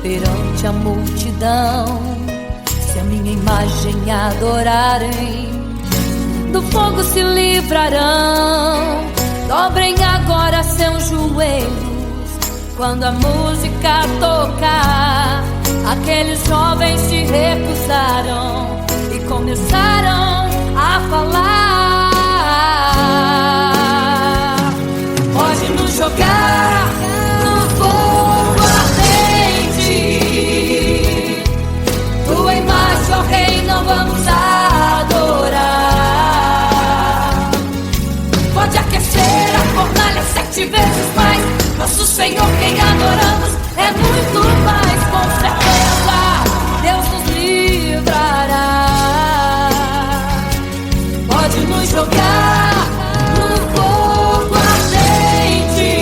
perante a multidão. Se a minha imagem adorarem, do fogo se livrarão. Dobrem agora seus joelhos quando a música tocar. Aqueles jovens se recusaram e começaram a falar: pode nos jogar no fogo ardente, tua imagem, ó Rei, não vamos adorar. Pode aquecer a fornalha 7 vezes mais. Nosso Senhor, quem adoramos, é muito mais. Com certeza Deus nos livrará. Pode nos jogar no fogo ardente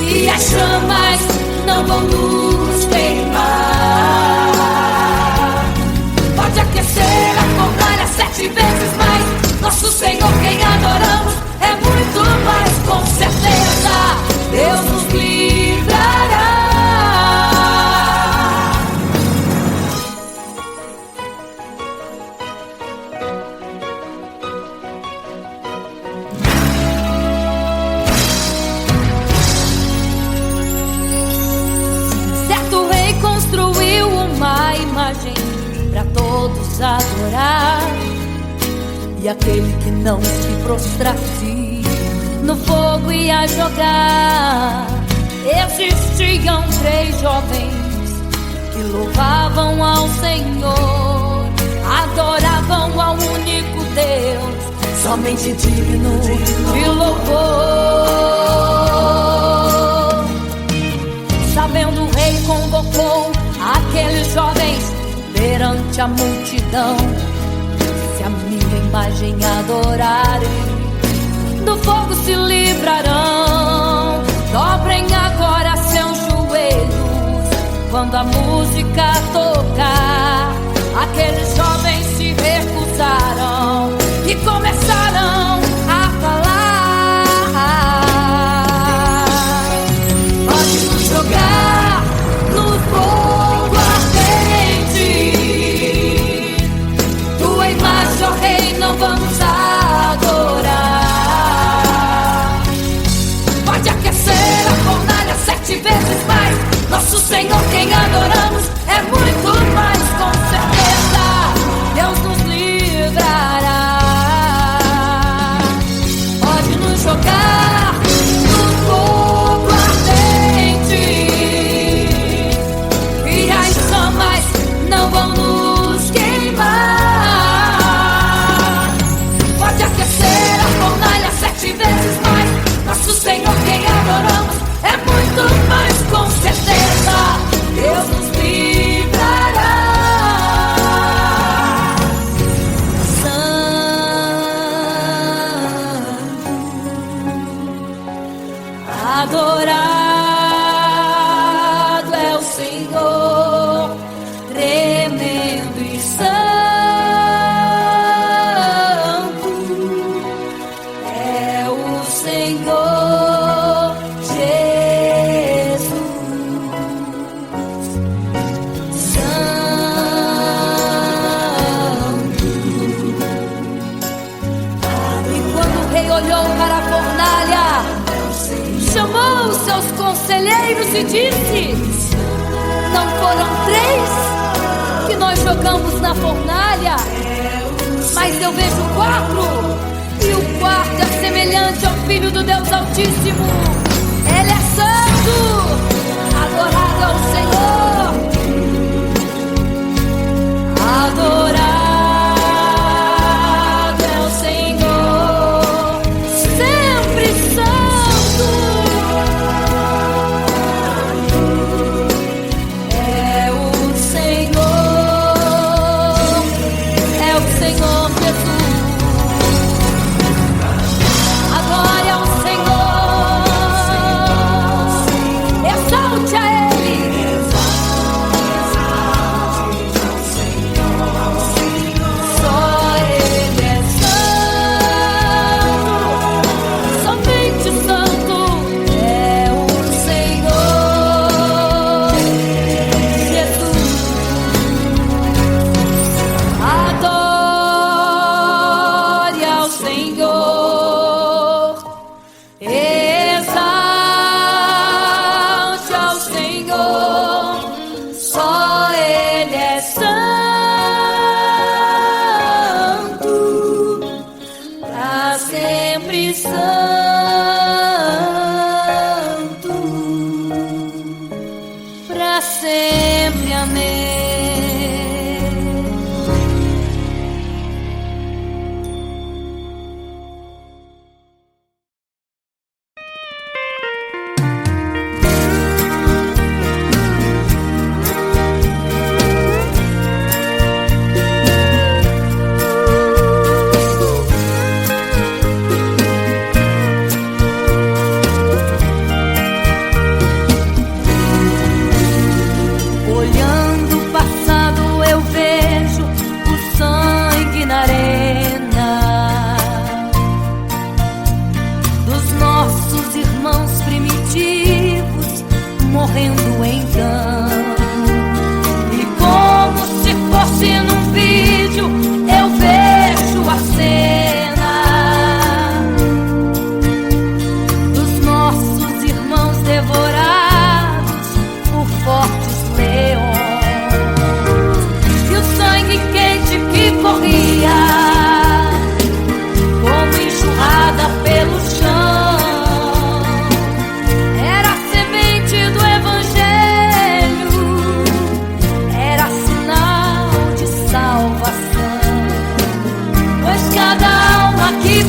e as chamas não vão nos queimar. Pode aquecer a fornalha 7 vezes mais. Nosso Senhor, quem adoramos, é muito mais. Com certeza Deus nos livrará. Certo rei construiu uma imagem para todos adorar, e aquele que não se prostrasse no fogo ia jogar. Existiam 3 jovens que louvavam ao Senhor, adoravam ao único Deus, somente digno de louvor. Sabendo, o rei convocou aqueles jovens perante a multidão. Se a minha imagem adorarem, do fogo se livrarão. Dobrem agora seus joelhos quando a música tocar. Aqueles jovens se recusaram e começaram a falar: pode nos jogar no fogo ardente, tua imagem, ó Rei, não vamos adorar. Pode aquecer a fornalha 7 vezes mais. Nosso Senhor, quem adoramos, é muito mais. Com certeza Deus nos livrará. Pode nos jogar no fogo ardente e as chamas não vão nos queimar. Pode aquecer a fornalha 7 vezes mais. Nosso Senhor, quem adoramos, é muito mais. Com certeza Deus nos livrará. Santo, adorado é o Senhor, tremendo e santo é o Senhor Jesus. Santo. E quando o rei olhou para a fornalha, chamou os seus conselheiros e disse: não foram 3 que nós jogamos na fornalha, mas eu vejo 4, e o 4 é semelhante ao Filho do Deus Altíssimo. Ele é santo, adorado ao Senhor, adorado é o Senhor, sempre santo é o Senhor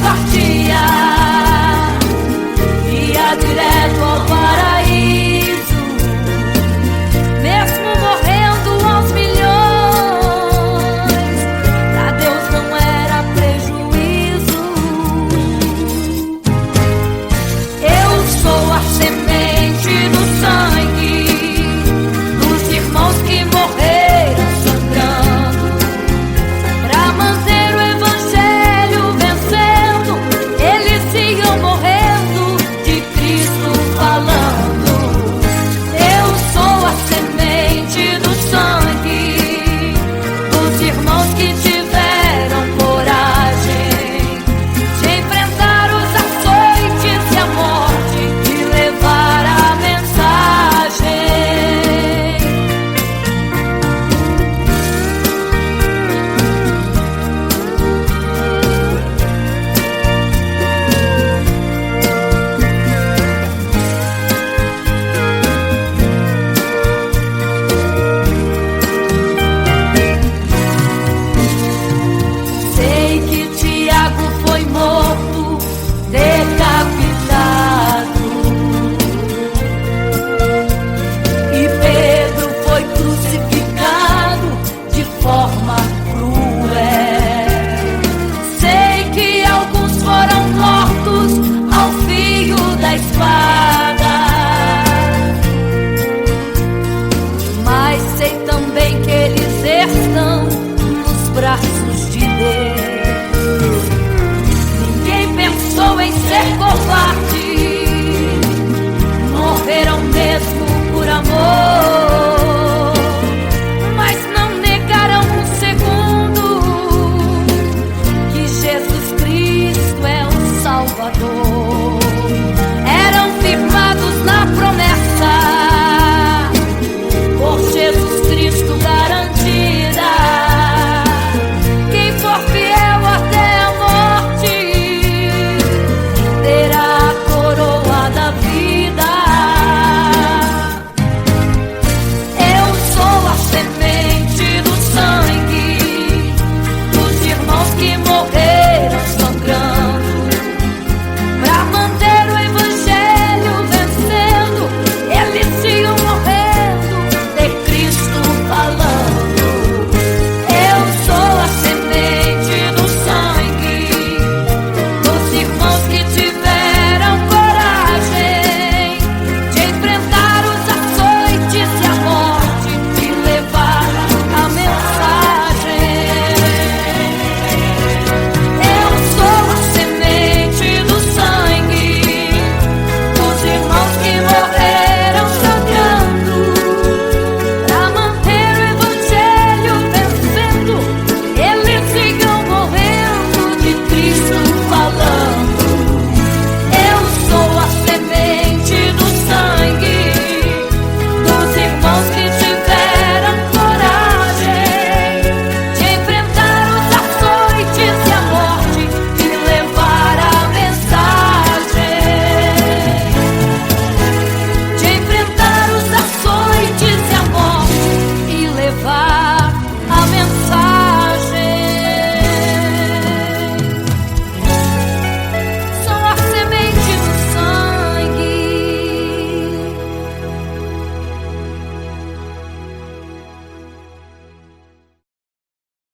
partia, ia direto ao paraíso, mesmo morrendo aos milhões. Pra Deus não era prejuízo. Eu sou a semente do sangue dos irmãos que morreram sangrando, pra manter o evangelho vencendo. Eles iam morrendo, de Cristo falando. Eu sou a semente do sangue dos irmãos que tiveram coragem de enfrentar os açoites e a morte e levar a mensagem. Sei que Tiago foi morto, decapitado, e Pedro foi crucificado de forma cruel. Sei que alguns foram mortos ao fio da espada, mas sei também que eles estão nos braços de Deus. Ninguém pensou em ser covarde, morreram mesmo por amor.